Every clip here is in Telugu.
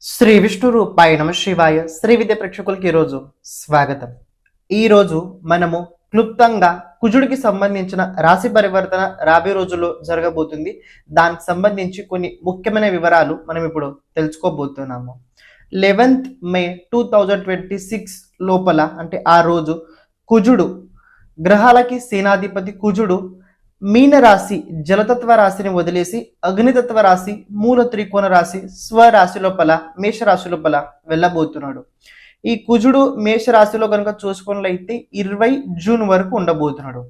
శ్రీ విష్ణు రూపాయ నమ శివాయ శ్రీ విద్య ప్రేక్షకులకి ఈరోజు స్వాగతం. ఈరోజు మనము క్లుప్తంగా కుజుడికి సంబంధించిన రాశి పరివర్తన రాబోయే రోజుల్లో జరగబోతుంది. దానికి సంబంధించి కొన్ని ముఖ్యమైన వివరాలు మనం ఇప్పుడు తెలుసుకోబోతున్నాము. 11th మే 2026 లోపల అంటే ఆ రోజు కుజుడు, గ్రహాలకి సేనాధిపతి కుజుడు మీనరాశి జలతత్వ రాశిని వదిలేసి అగ్నితత్వ రాశి మూల త్రికోణ రాశి స్వరాశి లోపల మేషరాశి లోపల వెళ్ళబోతున్నాడు. ఈ కుజుడు మేషరాశిలో కనుక చూసుకున్నట్లయితే 20 జూన్ వరకు ఉండబోతున్నాడు.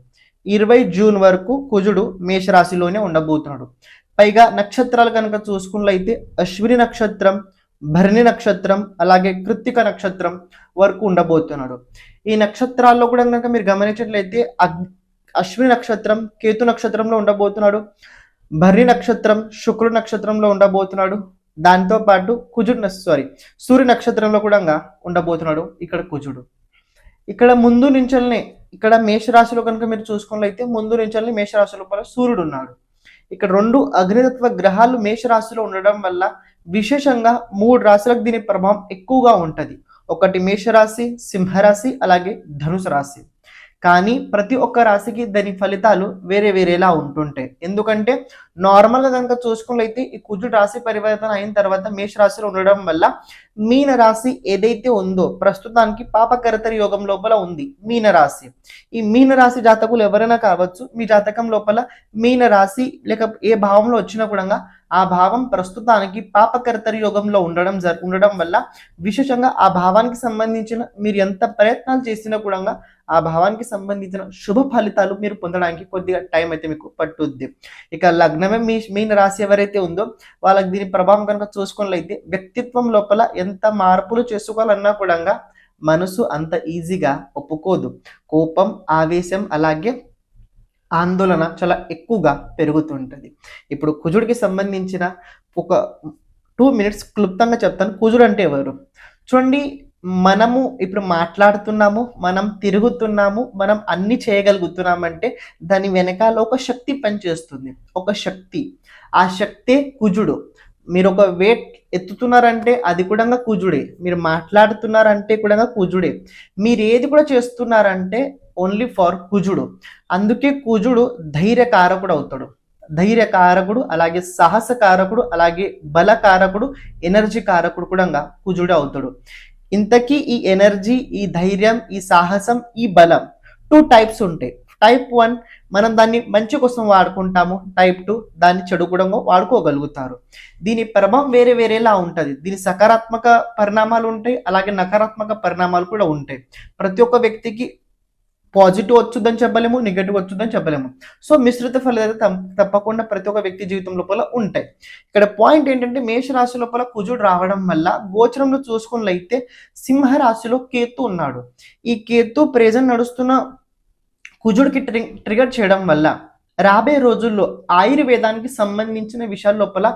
20 జూన్ వరకు కుజుడు మేషరాశిలోనే ఉండబోతున్నాడు. పైగా నక్షత్రాలు కనుక చూసుకున్నట్లయితే అశ్విని నక్షత్రం, భరణి నక్షత్రం, అలాగే కృత్తిక నక్షత్రం వరకు ఉండబోతున్నాడు. ఈ నక్షత్రాల్లో కూడా కనుక మీరు గమనించినట్లయితే అశ్విని నక్షత్రం కేతు నక్షత్రంలో ఉండబోతున్నాడు. భరణి నక్షత్రం శుక్రుడు నక్షత్రంలో ఉండబోతున్నాడు. దాంతో పాటు సూర్య నక్షత్రంలో కూడా ఉండబోతున్నాడు ఇక్కడ కుజుడు. ఇక్కడ ముందు నుంచల్నే ఇక్కడ మేషరాశిలో కనుక మీరు చూసుకున్నట్లయితే ముందు నుంచల్ని మేషరాశి లోపల సూర్యుడు ఉన్నాడు. ఇక్కడ రెండు అగ్నితత్వ గ్రహాలు మేషరాశిలో ఉండడం వల్ల విశేషంగా 3 రాశులకు దీని ప్రభావం ఎక్కువగా ఉంటది. ఒకటి మేషరాశి, సింహరాశి, అలాగే ధనుసు రాశి. కానీ ప్రతి ఒక్క రాశికి దాని ఫలితాలు వేరే వేరేలా ఉంటుంటాయి. ఎందుకంటే నార్మల్గా కనుక చూసుకున్నట్లయితే ఈ కుజుడు రాశి పరివర్తన అయిన తర్వాత మేషరాశిలో ఉండడం వల్ల మీన రాశి ఏదైతే ఉందో ప్రస్తుతానికి పాపకరతరి యోగం లోపల ఉంది మీన రాశి. ఈ మీన రాశి జాతకులు ఎవరైనా కావచ్చు, మీ జాతకం లోపల మీన రాశి లేక ఏ భావంలో వచ్చినా కూడా ఆ భావం ప్రస్తుతానికి పాపకర్తరి యోగంలో ఉండడం వల్ల విశేషంగా ఆ భావానికి సంబంధించిన మీరు ఎంత ప్రయత్నాలు చేసినా కూడా ఆ భావానికి సంబంధించిన శుభ ఫలితాలు మీరు పొందడానికి కొద్దిగా టైం అయితే మీకు పట్టుద్ది. ఇక లగ్నమే మీన రాశి ఎవరైతే ఉందో వాళ్ళకి దీని ప్రభావం కనుక చూసుకున్నట్లయితే వ్యక్తిత్వం లోపల ఎంత మార్పులు చేసుకోవాలన్నా కూడా మనసు అంత ఈజీగా ఒప్పుకోదు. కోపం, ఆవేశం, అలాగే ఆందోళన చాలా ఎక్కువగా పెరుగుతుంటది. ఇప్పుడు కుజుడికి సంబంధించిన ఒక 2 minutes క్లుప్తంగా చెప్తాను. కుజుడు అంటే ఎవరు చూడండి. మనము ఇప్పుడు మాట్లాడుతున్నాము, మనం తిరుగుతున్నాము, మనం అన్ని చేయగలుగుతున్నామంటే దాని వెనకాల ఒక శక్తి పనిచేస్తుంది. ఒక శక్తి, ఆ శక్తే కుజుడు. మీరు ఒక వెయిట్ ఎత్తుతున్నారంటే అది కూడా కుజుడే. మీరు మాట్లాడుతున్నారంటే కూడా కుజుడే. మీరు ఏది కూడా చేస్తున్నారంటే ఓన్లీ ఫర్ కుజుడు. అందుకే కుజుడు ధైర్యకారకుడు అవుతాడు. ధైర్యకారకుడు, అలాగే సాహసకారకుడు, అలాగే బలకారకుడు, ఎనర్జీ కారకుడు కూడా కుజుడు అవుతాడు. ఇంతకీ ఈ ఎనర్జీ, ఈ ధైర్యం, ఈ సాహసం, ఈ బలం 2 types ఉంటాయి. టైప్ 1 మనం దాన్ని మంచి కోసం వాడుకుంటాము. టైప్ 2 దాన్ని చెడు కూడా వాడుకోగలుగుతారు. దీని ప్రభావం వేరే వేరేలా ఉంటుంది. దీని సకారాత్మక పరిణామాలు ఉంటాయి, అలాగే నకారాత్మక పరిణామాలు కూడా ఉంటాయి. ప్రతి ఒక్క వ్యక్తికి పాజిటివ్ వచ్చుద్దని చెప్పలేము, నెగటివ్ వచ్చుద్దని చెప్పలేము. సో మిశ్రిత ఫలితాలు తప్పకుండా ప్రతి ఒక్క వ్యక్తి జీవితం లోపల ఉంటాయి. ఇక్కడ పాయింట్ ఏంటంటే మేషరాశి లోపల కుజుడు రావడం వల్ల గోచరంలో చూసుకున్నట్లయితే సింహరాశిలో కేతు ఉన్నాడు. ఈ కేతు ప్రెజెంట్ నడుస్తున్న కుజుడికి ట్రిగర్ చేయడం వల్ల రాబోయే రోజుల్లో ఆయుర్వేదానికి సంబంధించిన విషయాల లోపల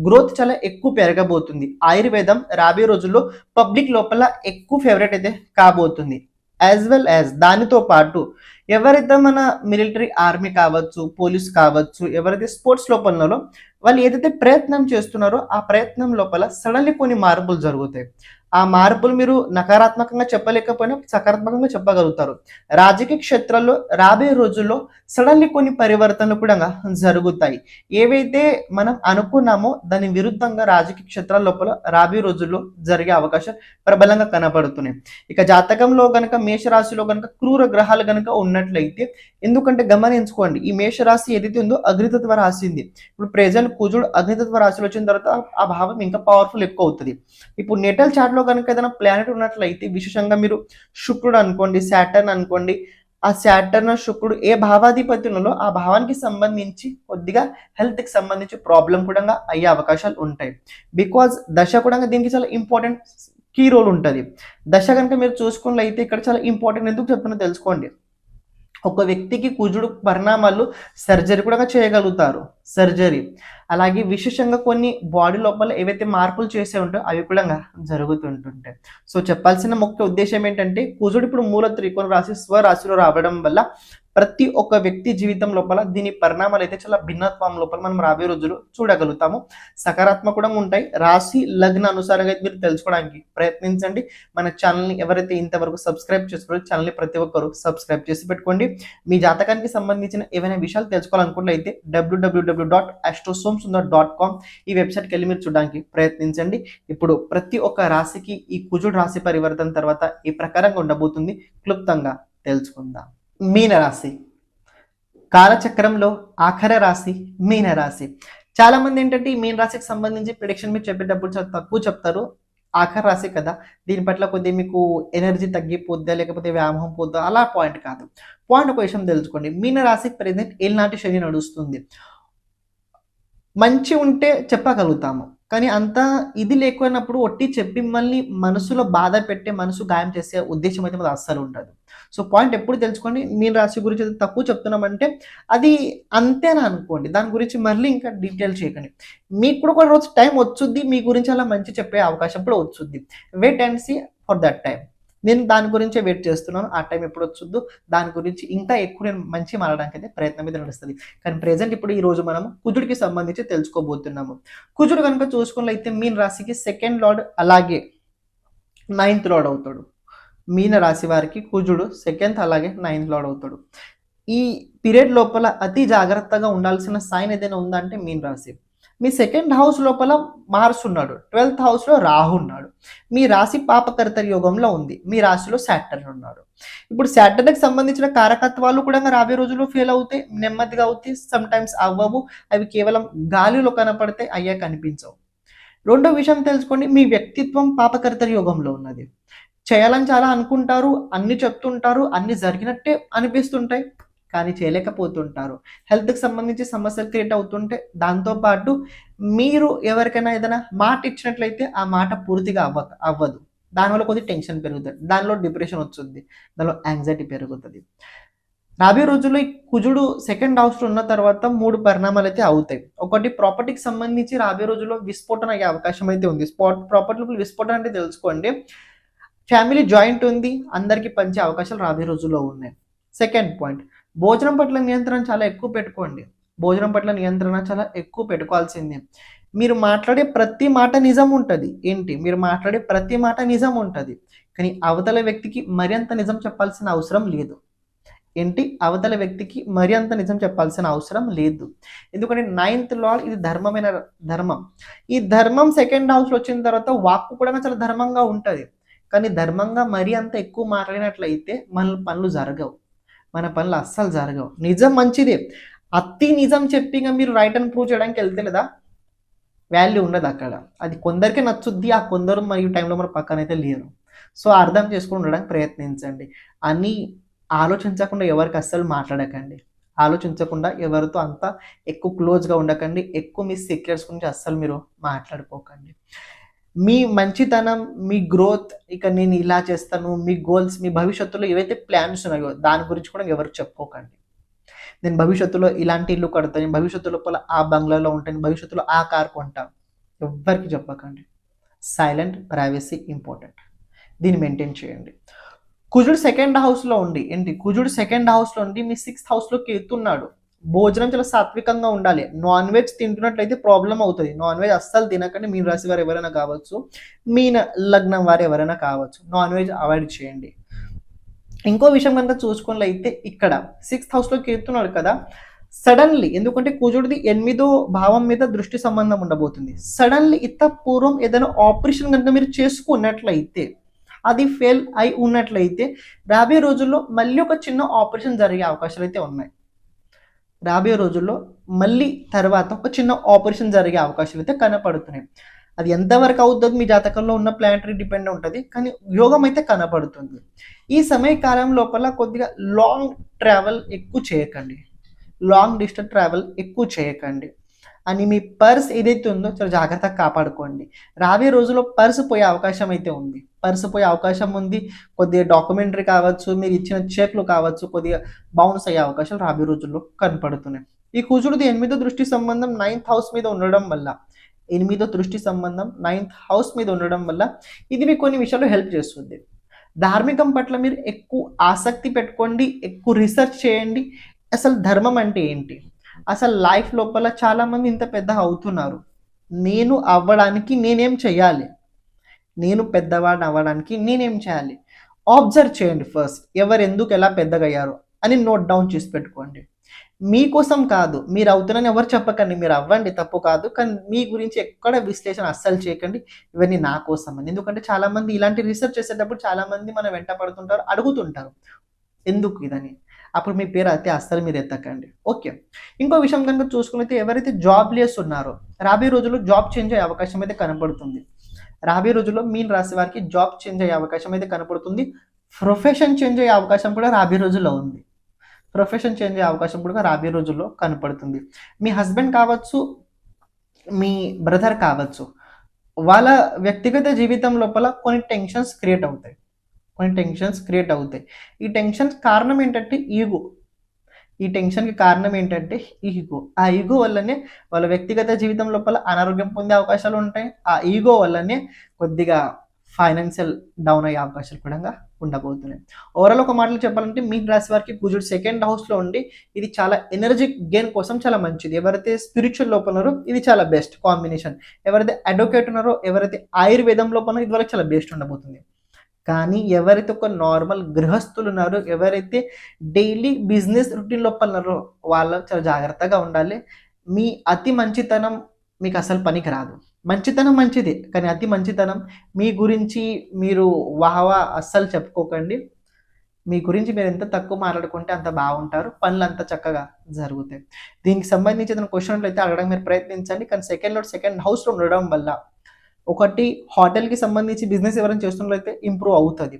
గ్రోత్ చాలా ఎక్కువ పెరగబోతుంది. ఆయుర్వేదం రాబోయే రోజుల్లో పబ్లిక్ లోపల ఎక్కువ ఫేవరెట్ అయితే కాబోతుంది. యాజ్ వెల్ యాజ్ దానితో పాటు ఎవరైతే మన మిలిటరీ, ఆర్మీ కావచ్చు, పోలీస్ కావచ్చు, ఎవరైతే స్పోర్ట్స్ లోపల ఉన్నారో వాళ్ళు ఏదైతే ప్రయత్నం చేస్తున్నారో ఆ ప్రయత్నం లోపల సడన్లీ కొన్ని మార్పులు జరుగుతాయి. ఆ మార్పులు మీరు నకారాత్మకంగా చెప్పలేకపోయినా సకారాత్మకంగా చెప్పగలుగుతారు. రాజకీయ క్షేత్రాల్లో రాబోయే రోజుల్లో సడన్లీ కొన్ని పరివర్తనలు కూడా జరుగుతాయి. ఏవైతే మనం అనుకున్నామో దాని విరుద్ధంగా రాజకీయ క్షేత్రాల లోపల రాబోయే రోజుల్లో జరిగే అవకాశం ప్రబలంగా కనపడుతున్నాయి. ఇక జాతకంలో గనక మేషరాశిలో గనక క్రూర గ్రహాలు గనక ఉన్నట్లయితే, ఎందుకంటే గమనించుకోండి, ఈ మేషరాశి ఏదైతే ఉందో అగ్నితత్వ రాశి ఉంది. ఇప్పుడు ప్రెజెంట్ కుజుడు అగ్నితత్వ రాశిలో వచ్చిన తర్వాత ఆ భావం ఇంకా పవర్ఫుల్ ఎక్కువ అవుతుంది. ఇప్పుడు నేటల్ చార్ట్ లో కనుక ఏదైనా ప్లానెట్ ఉన్నట్లయితే విశేషంగా మీరు శుక్రుడు అనుకోండి, సాటర్న్ అనుకోండి, ఆ సాటర్న్ శుక్రుడు ఏ భావాధిపతి ఉన్నదో ఆ భావానికి సంబంధించి కొద్దిగా హెల్త్ కి సంబంధించి ప్రాబ్లం కూడా అయ్యే అవకాశాలు ఉంటాయి. బికాజ్ దశ కూడా దీనికి చాలా ఇంపార్టెంట్ కీ రోల్ ఉంటుంది. దశ కనుక మీరు చూసుకున్నట్లయితే ఇక్కడ చాలా ఇంపార్టెంట్. ఎందుకు చెప్తున్నా తెలుసుకోండి. ఒక వ్యక్తికి కుజుడు పరిణామాలు సర్జరీ కూడా చేయగలుగుతారు. సర్జరీ, అలాగే విశేషంగా కొన్ని బాడీ లోపల ఏవైతే మార్పులు చేసే ఉంటాయో అవి కూడా జరుగుతుంటుంటాయి. సో చెప్పాల్సిన ముఖ్య ఉద్దేశం ఏంటంటే కుజుడు ఇప్పుడు మూల త్రికోణ రాశి స్వరాశిలో రావడం వల్ల ప్రతి ఒక్క వ్యక్తి జీవితం లోపల దీని పరిణామాలు అయితే చాలా భిన్నత్వం లోపల మనం రాబోయే రోజులు చూడగలుగుతాము. సకారాత్మకంగా ఉంటాయి. రాశి లగ్న అనుసారంగా మీరు తెలుసుకోవడానికి ప్రయత్నించండి. మన ఛానల్ని ఎవరైతే ఇంతవరకు సబ్స్క్రైబ్ చేసుకోవాలో ఛానల్ని ప్రతి ఒక్కరు సబ్స్క్రైబ్ చేసి పెట్టుకోండి. మీ జాతకానికి సంబంధించిన ఏవైనా విషయాలు తెలుసుకోవాలనుకున్నట్లయితే www.astrosomsundar.com ఈ వెబ్సైట్కి వెళ్ళి మీరు చూడడానికి ప్రయత్నించండి. ఇప్పుడు ప్రతి ఒక్క రాశికి ఈ కుజుడు రాశి పరివర్తన తర్వాత ఈ ప్రకారంగా ఉండబోతుంది క్లుప్తంగా తెలుసుకుందాం. మీనరాశి కాలచక్రంలో ఆఖరి రాశి మీనరాశి. చాలా మంది ఏంటంటే ఈ మీన రాశికి సంబంధించి ప్రిడిక్షన్ మీరు చెప్పేటప్పుడు చాలా తక్కువ చెప్తారు. ఆఖరి రాశి కదా, దీని పట్ల కొద్దిగా మీకు ఎనర్జీ తగ్గిపోద్దా లేకపోతే వ్యామోహం పోద్దా, అలా పాయింట్ కాదు. పాయింట్ ఒక విషయం తెలుసుకోండి. మీన రాశికి ప్రెజెంట్ ఏలినాటి శని నడుస్తుంది. మంచి ఉంటే చెప్పగలుగుతాము, కానీ అంతా ఇది లేకున్నప్పుడు ఒట్టి చెప్పి మిమ్మల్ని మనసులో బాధ పెట్టే, మనసు గాయం చేసే ఉద్దేశం అయితే మాది అస్సలు ఉండదు. సో పాయింట్ ఎప్పుడు తెలుసుకోండి. మీన రాశి గురించి తక్కువ చెప్తున్నామంటే అది అంతేనా అనుకోండి, దాని గురించి మళ్ళీ ఇంకా డీటెయిల్ చేయకండి. మీకు కూడా ఒక రోజు టైం వచ్చుద్ది, మీ గురించి అలా మంచి చెప్పే అవకాశం కూడా వచ్చుద్ది. Wait and see for that time. నేను దాని గురించే వెయిట్ చేస్తున్నాను. ఆ టైం ఎప్పుడు వచ్చుద్దు దాని గురించి ఇంకా ఎక్కువ నేను మంచి మారడానికి అయితే ప్రయత్నం మీద నడుస్తుంది. కానీ ప్రెసెంట్ ఇప్పుడు ఈ రోజు మనము కుజుడికి సంబంధించి తెలుసుకోబోతున్నాము. కుజుడు కనుక చూసుకున్నట్లయితే మీన రాశికి సెకండ్ లార్డ్ అలాగే 9th లార్డ్ అవుతాడు. మీన రాశి వారికి కుజుడు సెకండ్ అలాగే 9th లార్డ్ అవుతాడు. ఈ పీరియడ్ లోపల అతి జాగ్రత్తగా ఉండాల్సిన సైన్ ఏదైనా ఉందంటే మీన రాశి. మీ సెకండ్ హౌస్ లోపల మార్స్ ఉన్నాడు, 12th హౌస్లో రాహు ఉన్నాడు. మీ రాశి పాపకర్త యోగంలో ఉంది. మీ రాశిలో సాటర్న్ ఉన్నాడు. ఇప్పుడు సాటర్న్కి సంబంధించిన కారకత్వాలు కూడా రాబోయే రోజుల్లో ఫెయిల్ అవుతాయి, నెమ్మదిగా అవుతాయి, సమ్ టైమ్స్ అవ్వవు. అవి కేవలం గాలిలో కనపడితే అయ్యా కనిపించవు. రెండో విషయం తెలుసుకోండి, మీ వ్యక్తిత్వం పాపకర్త యోగంలో ఉన్నది. చేయాలని చాలా అనుకుంటారు, అన్ని చెప్తుంటారు, అన్ని జరిగినట్టే అనిపిస్తుంటాయి, కానీ చేయలేకపోతుంటారు. హెల్త్కి సంబంధించి సమస్యలు క్రియేట్ అవుతుంటే దాంతోపాటు మీరు ఎవరికైనా ఏదైనా మాట ఇచ్చినట్లయితే ఆ మాట పూర్తిగా అవ్వదు. దానివల్ల కొద్దిగా టెన్షన్ పెరుగుతుంది, దానిలో డిప్రెషన్ వస్తుంది, దానిలో యాంగ్జైటీ పెరుగుతుంది. రాబోయే రోజుల్లో ఈ కుజుడు సెకండ్ హౌస్లో ఉన్న తర్వాత 3 పరిణామాలు అయితే అవుతాయి. ఒకటి, ప్రాపర్టీకి సంబంధించి రాబోయే రోజుల్లో విస్ఫోటన అయ్యే అవకాశం అయితే ఉంది. ప్రాపర్టీలో విస్ఫోటన అంటే తెలుసుకోండి, ఫ్యామిలీ జాయింట్ ఉంది, అందరికీ పంచే అవకాశాలు రాబోయే రోజుల్లో ఉన్నాయి. సెకండ్ పాయింట్, భోజనం పట్ల నియంత్రణ చాలా ఎక్కువ పెట్టుకోండి. భోజనం పట్ల నియంత్రణ చాలా ఎక్కువ పెట్టుకోవాల్సిందే. మీరు మాట్లాడే ప్రతి మాట నిజం ఉంటుంది. ఏంటి, మీరు మాట్లాడే ప్రతి మాట నిజం ఉంటుంది, కానీ అవతల వ్యక్తికి మరింత నిజం చెప్పాల్సిన అవసరం లేదు. ఏంటి, అవతల వ్యక్తికి మరింత నిజం చెప్పాల్సిన అవసరం లేదు. ఎందుకంటే 9th లార్డ్ ఇది ధర్మమైన ధర్మం. ఈ ధర్మం సెకండ్ హౌస్లో వచ్చిన తర్వాత వాక్కు కూడా చాలా ధర్మంగా ఉంటుంది. కానీ ధర్మంగా మరీ అంత ఎక్కువ మాట్లాడినట్లయితే మన పనులు జరగవు, మన పనులు అస్సలు జరగవు. నిజం మంచిదే, అతి నిజం చెప్పి మీరు రైట్ అని ప్రూవ్ చేయడానికి వెళ్తే లేదా వాల్యూ ఉండదు అక్కడ. అది కొందరికి నచ్చుద్ది, ఆ కొందరు మరి టైంలో మన పక్కన అయితే లేరు. సో అర్థం చేసుకుని ఉండడానికి ప్రయత్నించండి. అని ఆలోచించకుండా ఎవరికి అస్సలు మాట్లాడకండి, ఆలోచించకుండా ఎవరితో అంతా ఎక్కువ క్లోజ్గా ఉండకండి, ఎక్కువ మీ సీక్రెట్స్ గురించి అస్సలు మీరు మాట్లాడుకోకండి. మీ మంచితనం, మీ గ్రోత్, ఇక నేను ఇలా చేస్తాను, మీ గోల్స్, మీ భవిష్యత్తులో ఏవైతే ప్లాన్స్ ఉన్నాయో దాని గురించి కూడా ఎవరికి చెప్పుకోకండి. నేను భవిష్యత్తులో ఇలాంటి ఇల్లు కడతాను, భవిష్యత్తు లోపల ఆ బంగ్లాలో ఉంటాను, భవిష్యత్తులో ఆ కార్ కొంటాను, ఎవ్వరికి చెప్పకండి. సైలెంట్, ప్రైవసీ ఇంపార్టెంట్, దీన్ని మెయింటైన్ చేయండి. కుజుడు సెకండ్ హౌస్లో ఉండి కుజుడు సెకండ్ హౌస్లో ఉండి మీ 6th హౌస్లోకి ఎత్తున్నాడు. భోజనం చాలా సాత్వికంగా ఉండాలి. నాన్ వెజ్ తింటున్నట్లయితే ప్రాబ్లం అవుతుంది. నాన్ వెజ్ అస్సలు తినకండి. మీన రాశి వారు ఎవరైనా కావచ్చు, మీన లగ్నం వారు ఎవరైనా కావచ్చు, నాన్ వెజ్ అవాయిడ్ చేయండి. ఇంకో విషయం కనుక చూసుకున్నట్లయితే ఇక్కడ 6th హౌస్లోకి ఎత్తున్నాడు కదా, సడన్లీ, ఎందుకంటే కుజుడిది 8వ భావం మీద దృష్టి సంబంధం ఉండబోతుంది. సడన్లీ ఇంత పూర్వం ఏదైనా ఆపరేషన్ కనుక మీరు చేసుకున్నట్లయితే, అది ఫెయిల్ అయి ఉన్నట్లయితే రాబోయే రోజుల్లో మళ్ళీ ఒక చిన్న ఆపరేషన్ జరిగే అవకాశాలు అయితే ఉన్నాయి. రాబోయే రోజుల్లో మళ్ళీ తర్వాత ఒక చిన్న ఆపరేషన్ జరిగే అవకాశాలు అయితే కనపడుతున్నాయి. అది ఎంతవరకు అవుతుంది మీ జాతకంలో ఉన్న ప్లానటరీ డిపెండ్ ఉంటుంది, కానీ యోగం అయితే కనపడుతుంది. ఈ సమయకాలం లోపల కొద్దిగా లాంగ్ ట్రావెల్ ఎక్కువ చేయకండి, లాంగ్ డిస్టెన్స్ ట్రావెల్ ఎక్కువ చేయకండి. అని మీ పర్స్ ఏదైతే ఉందో చాలా జాగ్రత్తగా కాపాడుకోండి. రాబోయే రోజుల్లో పర్స్ పోయే అవకాశం అయితే ఉంది, పర్స్ పోయే అవకాశం ఉంది. కొద్దిగా డాక్యుమెంటరీ కావచ్చు, మీరు ఇచ్చిన చెక్లు కావచ్చు, కొద్దిగా బౌన్స్ అయ్యే అవకాశాలు రాబోయే రోజుల్లో కనపడుతున్నాయి. ఈ కుజుడిది 8వ దృష్టి సంబంధం 9th హౌస్ మీద ఉండడం వల్ల, 8వ దృష్టి సంబంధం 9th హౌస్ మీద ఉండడం వల్ల ఇది మీకు కొన్ని విషయాల్లో హెల్ప్ చేస్తుంది. ధార్మికం పట్ల మీరు ఎక్కువ ఆసక్తి పెట్టుకోండి, ఎక్కువ రీసెర్చ్ చేయండి. అసలు ధర్మం అంటే ఏంటి, అసలు లైఫ్ లోపల చాలామంది ఇంత పెద్దగా అవుతున్నారు, నేను అవ్వడానికి నేనేం చేయాలి, నేను పెద్దవాడిని అవ్వడానికి నేనేం చేయాలి, ఆబ్జర్వ్ చేయండి ఫస్ట్. ఎవరు ఎందుకు ఎలా పెద్దగా అయ్యారు అని నోట్ డౌన్ చేసి పెట్టుకోండి. మీకోసం కాదు, మీరు అవుతున్నారని ఎవరు చెప్పకండి, మీరు అవ్వండి తప్పు కాదు, కానీ మీ గురించి ఎక్కడ విశ్లేషణ అస్సలు చేయకండి. ఇవన్నీ నా కోసం అని. ఎందుకంటే చాలామంది ఇలాంటి రీసెర్చ్ చేసేటప్పుడు చాలామంది మన వెంట పడుతుంటారు, అడుగుతుంటారు ఎందుకు ఇదని. అప్పుడు మీ పేరు అయితే అస్సలు మీరు ఎత్తకండి. ఓకే, ఇంకో విషయం కనుక చూసుకున్నైతే ఎవరైతే జాబ్ లెస్ ఉన్నారో రాబోయే రోజుల్లో జాబ్ చేంజ్ అయ్యే అవకాశం అయితే కనపడుతుంది. రాబోయే రోజుల్లో మీన రాశి వారికి జాబ్ చేంజ్ అయ్యే అవకాశం అయితే కనపడుతుంది. ప్రొఫెషన్ చేంజ్ అయ్యే అవకాశం కూడా రాబోయే రోజుల్లో ఉంది. ప్రొఫెషన్ చేంజ్ అయ్యే అవకాశం కూడా రాబోయే రోజుల్లో కనపడుతుంది. మీ హస్బెండ్ కావచ్చు, మీ బ్రదర్ కావచ్చు, వాళ్ళ వ్యక్తిగత జీవితం లోపల కొన్ని టెన్షన్స్ క్రియేట్ అవుతాయి, కొన్ని టెన్షన్స్ క్రియేట్ అవుతాయి. ఈ టెన్షన్స్ కారణం ఏంటంటే ఈగో. ఈ టెన్షన్కి కారణం ఏంటంటే ఈగో. ఆ ఈగో వల్లనే వాళ్ళ వ్యక్తిగత జీవితం లోపల అనారోగ్యం పొందే అవకాశాలు ఉంటాయి. ఆ ఈగో వల్లనే కొద్దిగా ఫైనాన్షియల్ డౌన్ అయ్యే అవకాశాలు కూడా ఉండబోతున్నాయి. ఓవరాల్ ఒక మాటలు చెప్పాలంటే మీన రాశి వారికి కుజుడు సెకండ్ హౌస్లో ఉండి ఇది చాలా ఎనర్జీ గెయిన్ కోసం చాలా మంచిది. ఎవరైతే స్పిరిచువల్ లోపల ఉన్నారో ఇది చాలా బెస్ట్ కాంబినేషన్. ఎవరైతే అడ్వకేట్ ఉన్నారో, ఎవరైతే ఆయుర్వేదం లోపల ఉన్నారో ఇది వాళ్ళకి చాలా బెస్ట్ ఉండబోతుంది. కానీ ఎవరైతే ఒక నార్మల్ గృహస్థులు ఉన్నారో, ఎవరైతే డైలీ బిజినెస్ రొటీన్ లోపల ఉన్నారో వాళ్ళు చాలా జాగ్రత్తగా ఉండాలి. మీ అతి మంచితనం మీకు అసలు పనికి రాదు. మంచితనం మంచిదే, కానీ అతి మంచితనం మీ గురించి మీరు వాహవా అస్సలు చెప్పుకోకండి. మీ గురించి మీరు ఎంత తక్కువ మాట్లాడుకుంటే అంత బాగుంటారు, పనులు అంత చక్కగా జరుగుతాయి. దీనికి సంబంధించి ఏదైనా క్వశ్చన్లు అయితే అడగడానికి మీరు ప్రయత్నించండి. కానీ సెకండ్ హౌస్లో ఉండడం వల్ల ఒకటి హోటల్కి సంబంధించి బిజినెస్ ఎవరైనా చేస్తున్నట్లయితే ఇంప్రూవ్ అవుతుంది.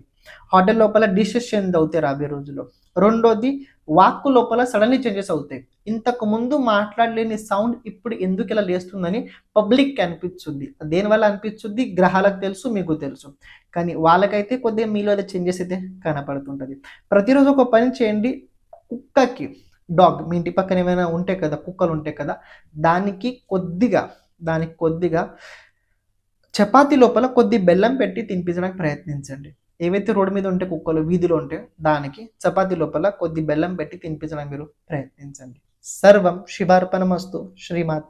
హోటల్ లోపల డిషెస్ చేంజ్ అవుతాయి రాబోయే రోజుల్లో. రెండోది వాక్కు లోపల సడన్లీ చేంజెస్ అవుతాయి. ఇంతకు ముందు మాట్లాడలేని సౌండ్ ఇప్పుడు ఎందుకు ఇలా లేస్తుందని పబ్లిక్కి అనిపించుద్ది. దేనివల్ల అనిపించుద్ది గ్రహాలకు తెలుసు, మీకు తెలుసు. కానీ వాళ్ళకైతే కొద్దిగా మీలో అయితే చేంజెస్ అయితే కనపడుతుంటుంది. ప్రతిరోజు ఒక పని చేయండి. కుక్కకి, డాగ్ మీ ఇంటి పక్కన ఏమైనా ఉంటాయి కదా, కుక్కలు ఉంటాయి కదా, దానికి కొద్దిగా చపాతీ లోపల కొద్ది బెల్లం పెట్టి తినిపించడానికి ప్రయత్నించండి. ఏవైతే రోడ్డు మీద ఉంటే కుక్కలు వీధిలో ఉంటే దానికి చపాతీ లోపల కొద్ది బెల్లం పెట్టి తినిపించడానికి మీరు ప్రయత్నించండి. సర్వం శుభార్పణమస్తు. శ్రీమాత్రే.